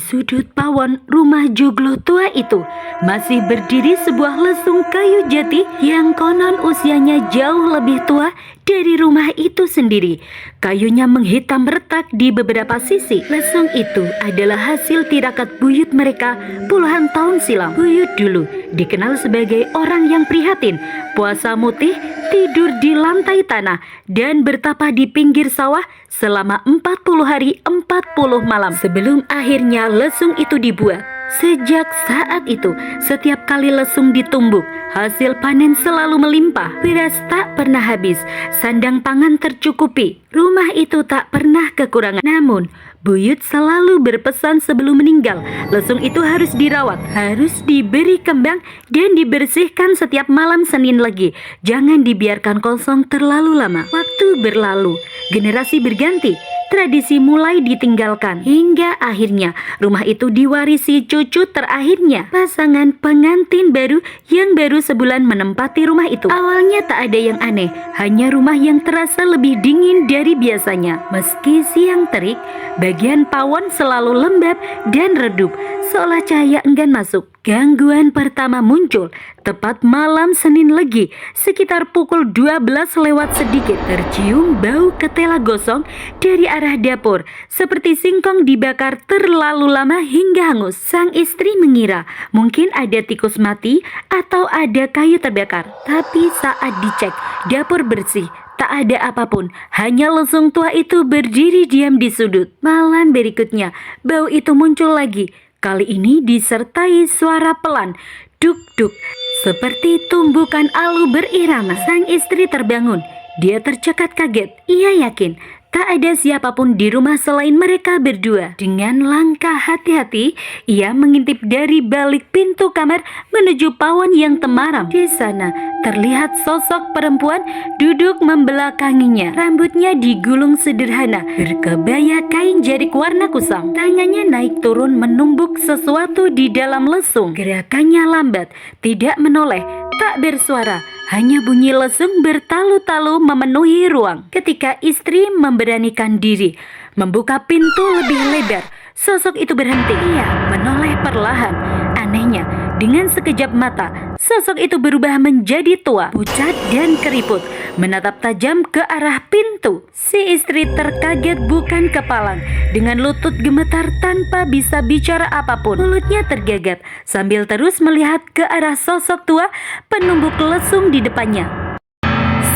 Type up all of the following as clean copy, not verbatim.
sudut pawon rumah joglo tua itu masih berdiri sebuah lesung kayu jati yang konon usianya jauh lebih tua dari rumah itu sendiri. Kayunya menghitam retak di beberapa sisi. Lesung itu adalah hasil tirakat buyut mereka puluhan tahun silam. Buyut dulu dikenal sebagai orang yang prihatin, puasa mutih, tidur di lantai tanah, dan bertapa di pinggir sawah selama 40 hari 40 malam sebelum akhirnya lesung itu dibuat. Sejak saat itu, setiap kali lesung ditumbuk, hasil panen selalu melimpah. Beras tak pernah habis, sandang pangan tercukupi. Rumah itu tak pernah kekurangan. Namun, buyut selalu berpesan sebelum meninggal, lesung itu harus dirawat, harus diberi kembang, dan dibersihkan setiap malam Senin Legi. Jangan dibiarkan kosong terlalu lama. Waktu berlalu, generasi berganti, tradisi mulai ditinggalkan, hingga akhirnya rumah itu diwarisi cucu terakhirnya, pasangan pengantin baru yang baru sebulan menempati rumah itu. Awalnya tak ada yang aneh, hanya rumah yang terasa lebih dingin dari biasanya. Meski siang terik, bagian pawon selalu lembab dan redup, seolah cahaya enggan masuk. Gangguan pertama muncul tepat malam Senin Legi, sekitar pukul 12 lewat sedikit. Tercium bau ketela gosong dari arah dapur, seperti singkong dibakar terlalu lama hingga hangus. Sang istri mengira mungkin ada tikus mati atau ada kayu terbakar. Tapi saat dicek, dapur bersih. Tak ada apapun, hanya lesung tua itu berdiri diam di sudut. Malam berikutnya, bau itu muncul lagi. Kali ini disertai suara pelan, duk-duk, seperti tumbukan alu berirama. Sang istri terbangun. Dia tercekat kaget. Ia yakin tak ada siapapun di rumah selain mereka berdua. Dengan langkah hati-hati, ia mengintip dari balik pintu kamar menuju pawon yang temaram. Di sana terlihat sosok perempuan duduk membelakanginya. Rambutnya digulung sederhana, berkebaya kain jarik warna kusam. Tangannya naik turun menumbuk sesuatu di dalam lesung. Gerakannya lambat, tidak menoleh, tak bersuara. Hanya bunyi lesung bertalu-talu memenuhi ruang. Ketika istri memberanikan diri membuka pintu lebih lebar, sosok itu berhenti. Ia menoleh perlahan. Anehnya, dengan sekejap mata, sosok itu berubah menjadi tua, pucat dan keriput, menatap tajam ke arah pintu. Si istri terkaget bukan kepalang. Dengan lutut gemetar tanpa bisa bicara apapun, mulutnya tergagap sambil terus melihat ke arah sosok tua penumbuk lesung di depannya.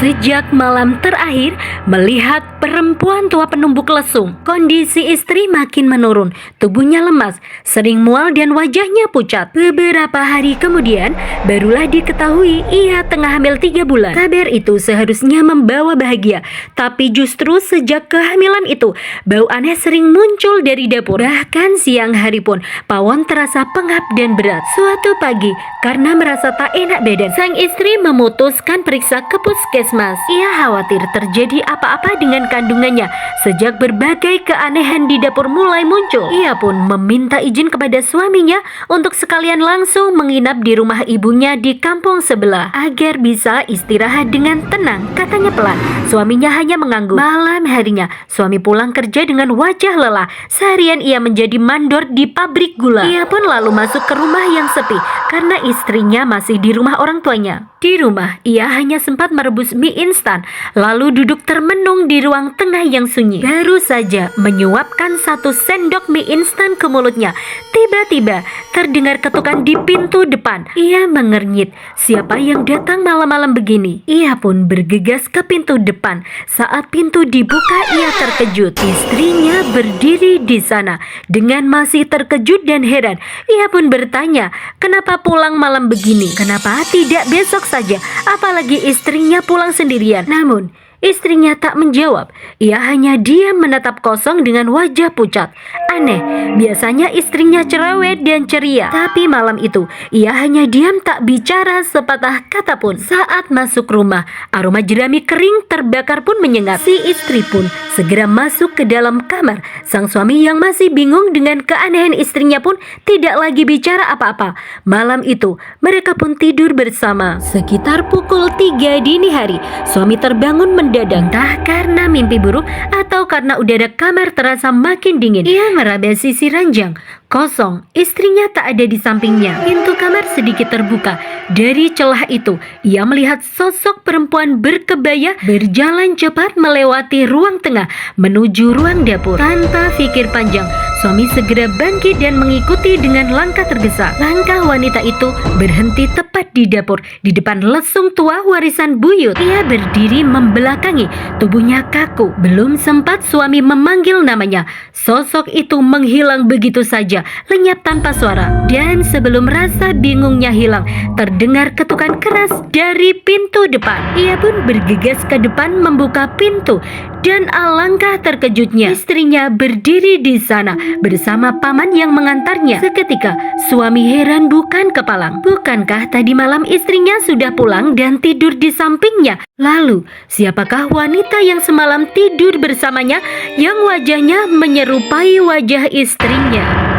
Sejak malam terakhir melihat perempuan tua penumbuk lesung, kondisi istri makin menurun. Tubuhnya lemas, sering mual dan wajahnya pucat. Beberapa hari kemudian barulah diketahui ia tengah hamil 3 bulan. Kabar itu seharusnya membawa bahagia, tapi justru sejak kehamilan itu bau aneh sering muncul dari dapur. Bahkan siang hari pun pawon terasa pengap dan berat. Suatu pagi, karena merasa tak enak badan, sang istri memutuskan periksa ke puskesmas. Ia khawatir terjadi apa-apa dengan kandungannya. Sejak berbagai keanehan di dapur mulai muncul, ia pun meminta izin kepada suaminya untuk sekalian langsung menginap di rumah ibunya di kampung sebelah agar bisa istirahat dengan tenang. Katanya pelan, suaminya hanya mengangguk. Malam harinya, suami pulang kerja dengan wajah lelah. Seharian ia menjadi mandor di pabrik gula. Ia pun lalu masuk ke rumah yang sepi karena istrinya masih di rumah orang tuanya. Di rumah, ia hanya sempat merebus mie instan, lalu duduk termenung di ruang tengah yang sunyi. Baru saja menyuapkan 1 sendok mie instan ke mulutnya, tiba-tiba terdengar ketukan di pintu depan. Ia mengernyit, siapa yang datang malam-malam begini? Ia pun bergegas ke pintu depan. Saat pintu dibuka, ia terkejut. Istrinya berdiri di sana. Dengan masih terkejut dan heran, ia pun bertanya, kenapa pulang malam begini? Kenapa tidak besok saja? Apalagi istrinya pulang sendirian. Namun istrinya tak menjawab. Ia hanya diam menatap kosong dengan wajah pucat. Aneh, biasanya istrinya cerewet dan ceria. Tapi malam itu, ia hanya diam tak bicara sepatah kata pun. Saat masuk rumah, aroma jerami kering terbakar pun menyengat. Si istri pun segera masuk ke dalam kamar. Sang suami yang masih bingung dengan keanehan istrinya pun tidak lagi bicara apa-apa. Malam itu, mereka pun tidur bersama. Sekitar pukul 3 dini hari, suami terbangun mendadak, entah karena mimpi buruk atau karena udara kamar terasa makin dingin. Ia meraba sisi ranjang. kosong. Istrinya tak ada di sampingnya. Pintu kamar sedikit terbuka. Dari celah itu, ia melihat sosok perempuan berkebaya berjalan cepat melewati ruang tengah menuju ruang dapur. Tanpa pikir panjang, suami segera bangkit dan mengikuti dengan langkah tergesa. Langkah wanita itu berhenti tepat di dapur, di depan lesung tua warisan buyut. Ia berdiri membelakangi, tubuhnya kaku. Belum sempat suami memanggil namanya, sosok itu menghilang begitu saja, lenyap tanpa suara. Dan sebelum rasa bingungnya hilang, terdengar ketukan keras dari pintu depan. Ia pun bergegas ke depan membuka pintu, dan alangkah terkejutnya, istrinya berdiri di sana bersama paman yang mengantarnya. Seketika suami heran bukan kepalang. Bukankah tadi malam istrinya sudah pulang dan tidur di sampingnya? Lalu siapakah wanita yang semalam tidur bersamanya yang wajahnya menyerupai wajah istrinya?